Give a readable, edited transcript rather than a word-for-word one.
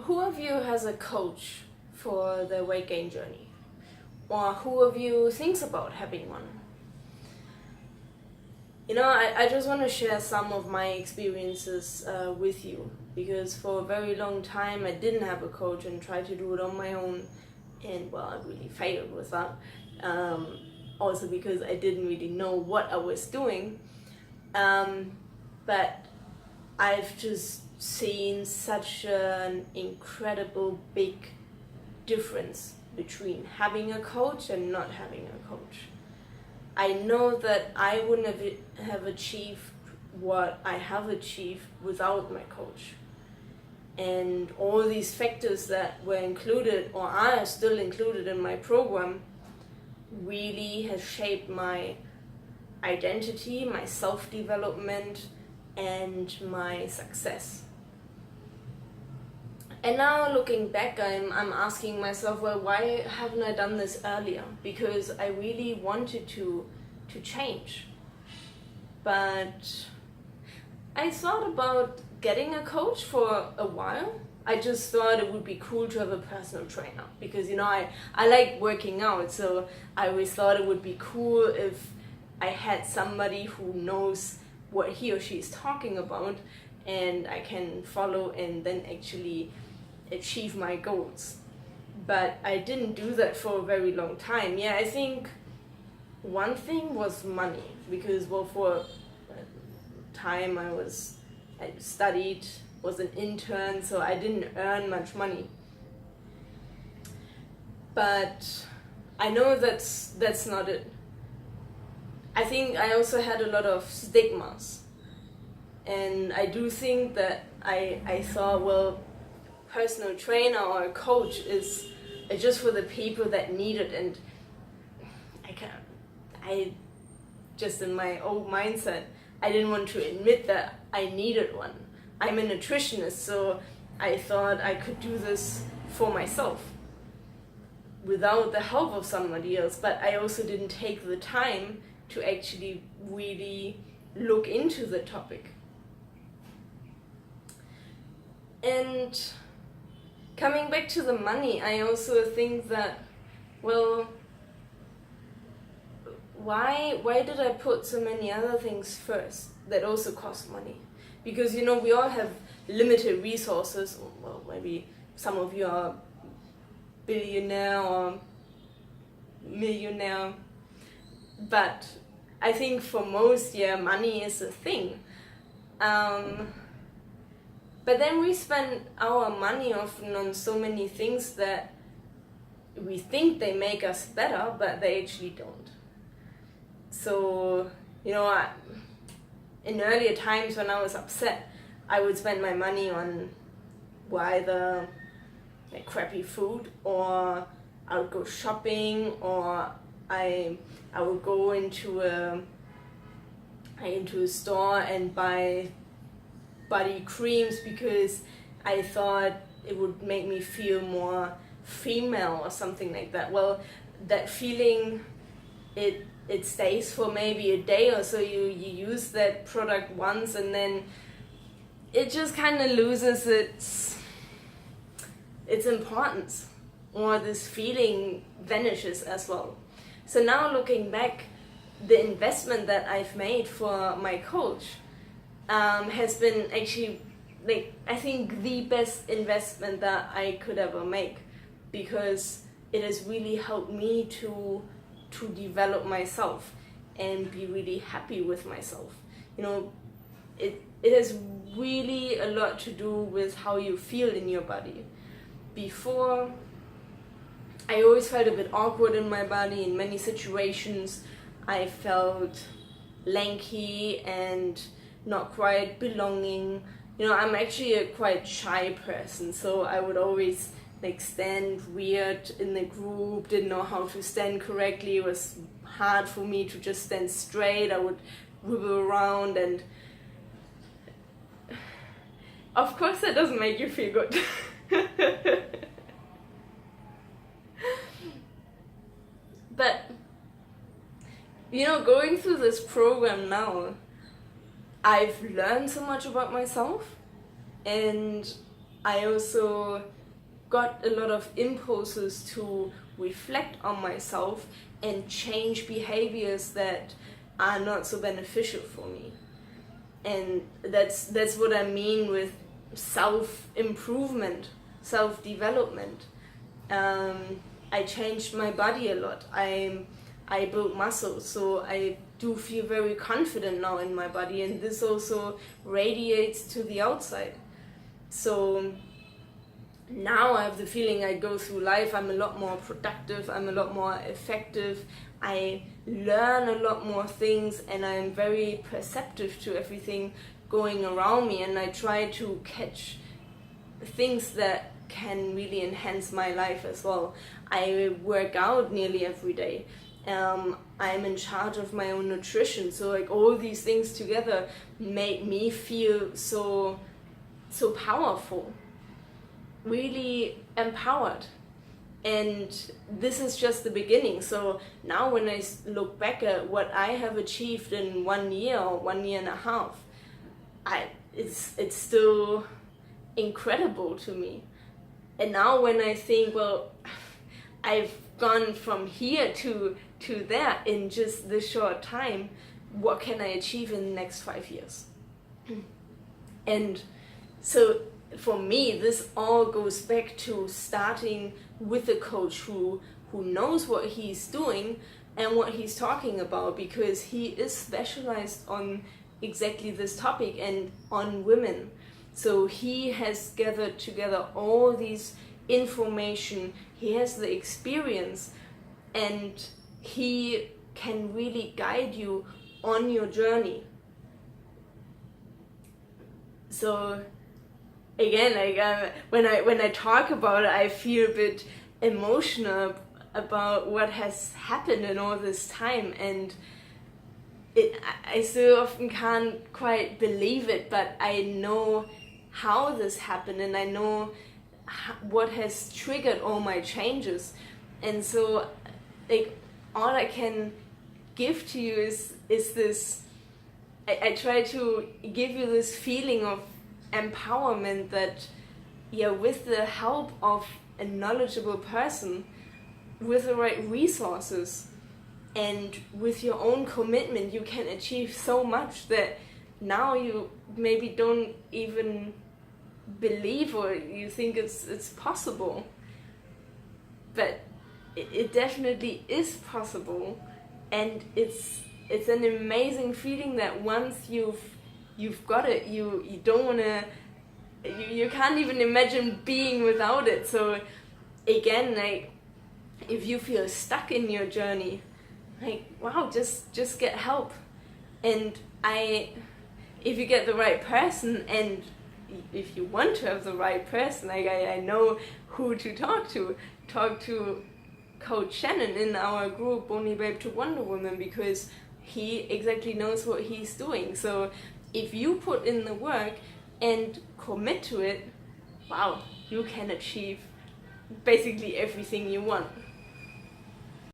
Who of you has a coach for the weight gain journey? Or who of you thinks about having one? I just want to share some of my experiences with you, because for a very long time I didn't have a coach and tried to do it on my own, and well, I really failed with that. Also because I didn't really know what I was doing. But I've just seen such an incredible big difference between having a coach and not having a coach. I know that I wouldn't have achieved what I have achieved without my coach. And all these factors that were included or are still included in my program really has shaped my identity, my self-development, and my success. And now looking back, I'm asking myself, well, why haven't I done this earlier? Because I really wanted to change. But I thought about getting a coach for a while. I just thought it would be cool to have a personal trainer, because I like working out, so I always thought it would be cool if I had somebody who knows what he or she is talking about and I can follow and then actually achieve my goals. But I didn't do that for a very long time. I think one thing was money, because for a time I studied, was an intern, so I didn't earn much money. But I know that's not it. I think I also had a lot of stigmas, and I do think that I thought, well, personal trainer or a coach is just for the people that need it, and I just in my old mindset, I didn't want to admit that I needed one. I'm a nutritionist, so I thought I could do this for myself without the help of somebody else, but I also didn't take the time to actually really look into the topic. And coming back to the money, I also think that, well, why did I put so many other things first that also cost money? Because we all have limited resources. Well, maybe some of you are billionaire or millionaire, but I think for most, money is a thing. But then we spend our money often on so many things that we think they make us better, but they actually don't. So, in earlier times when I was upset, I would spend my money on either crappy food, or I would go shopping, or I would go into a store and buy body creams because I thought it would make me feel more female or something like that. Well, that feeling, it stays for maybe a day or so. You use that product once and then it just kind of loses its importance, or this feeling vanishes as well. So now looking back, the investment that I've made for my coach has been actually, I think, the best investment that I could ever make, because it has really helped me to develop myself and be really happy with myself. It has really a lot to do with how you feel in your body. Before, I always felt a bit awkward in my body. In many situations, I felt lanky and not quite belonging. I'm actually a quite shy person, so I would always stand weird in the group, didn't know how to stand correctly. It was hard for me to just stand straight. I would wibble around, and of course that doesn't make you feel good. But going through this program now, I've learned so much about myself, and I also got a lot of impulses to reflect on myself and change behaviors that are not so beneficial for me. And that's what I mean with self-improvement, self-development. I changed my body a lot. I built muscle, so I do feel very confident now in my body, and this also radiates to the outside. So now I have the feeling I go through life, I'm a lot more productive, I'm a lot more effective, I learn a lot more things, and I'm very perceptive to everything going around me, and I try to catch things that can really enhance my life as well. I work out nearly every day. I'm in charge of my own nutrition, so like all these things together make me feel so powerful, really empowered. And this is just the beginning. So now when I look back at what I have achieved in 1 year or 1 year and a half, it's still incredible to me. And now when I think, well, I've gone from here to there in just this short time, what can I achieve in the next 5 years? And so for me, this all goes back to starting with a coach who knows what he's doing and what he's talking about, because he is specialized on exactly this topic and on women. So he has gathered together all these information, he has the experience, and he can really guide you on your journey. So again, like when I talk about it, I feel a bit emotional about what has happened in all this time, and I still often can't quite believe it, but I know how this happened, and I know what has triggered all my changes. And so like all I can give to you is this, I try to give you this feeling of empowerment that, yeah, with the help of a knowledgeable person, with the right resources, and with your own commitment, you can achieve so much that now you maybe don't even believe, or you think it's possible. But it definitely is possible, and it's an amazing feeling that once you've got it, you don't want to, you can't even imagine being without it. So again, like if you feel stuck in your journey, like wow, just get help. And if you get the right person, and if you want to have the right person, like I know who to talk to Coach Shannon in our group Only Babe to Wonder Woman, because he exactly knows what he's doing. So if you put in the work and commit to it, wow, you can achieve basically everything you want.